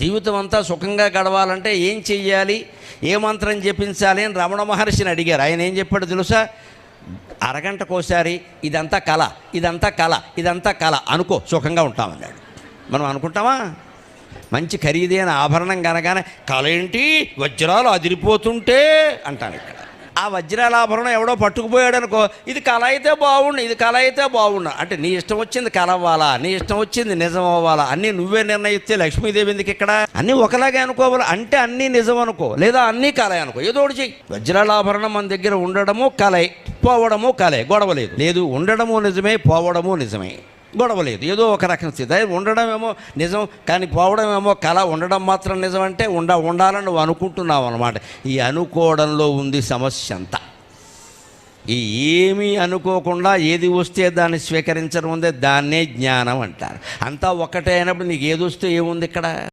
జీవితం అంతా సుఖంగా గడవాలంటే ఏం చెయ్యాలి, ఏ మంత్రం జపించాలి అని రమణ మహర్షిని అడిగారు. ఆయన ఏం చెప్పాడు తెలుసా? అరగంటకోసారి ఇదంతా కళ, ఇదంతా కళ, ఇదంతా కళ అనుకో, సుఖంగా ఉంటామన్నాడు. మనం అనుకుంటామా? మంచి ఖరీదైన ఆభరణం కనగానే కళ ఏంటి, వజ్రాలు అదిరిపోతుంటే అంటాను. ఇక్కడ ఆ వజ్రాల ఆభరణం ఎవడో పట్టుకుపోయాడు అనుకో, ఇది కళ అయితే బాగుండు, ఇది కళ అయితే బాగుండు అంటే నీ ఇష్టం వచ్చింది కళ అవ్వాలా, నీ ఇష్టం వచ్చింది నిజం అవ్వాలా, అన్నీ నువ్వే నిర్ణయిస్తే లక్ష్మీదేవి ఎందుకు ఇక్కడ? అన్నీ ఒకలాగే అనుకోవాలి అంటే అన్నీ నిజం అనుకో, లేదా అన్నీ కళ అనుకో, ఏదో ఒకటి చెయ్యి. వజ్రాల ఆభరణం మన దగ్గర ఉండడము కళే, పోవడము కళే, గొడవ లేదు. లేదు, ఉండడము నిజమే, పోవడము నిజమే, గొడవ లేదు. ఏదో ఒక రకం స్థితి. ఉండడం ఏమో నిజం కానీ పోవడం ఏమో కళ. ఉండడం మాత్రం నిజం అంటే ఉండాలని నువ్వు అనుకుంటున్నావు అన్నమాట. ఈ అనుకోవడంలో ఉంది సమస్య అంతా. ఈ ఏమీ అనుకోకుండా ఏది వస్తే దాన్ని స్వీకరించడం ఉందే దాన్నే జ్ఞానం అంటారు. అంతా ఒక్కటే అయినప్పుడు నీకు ఏది వస్తే ఏముంది ఇక్కడ?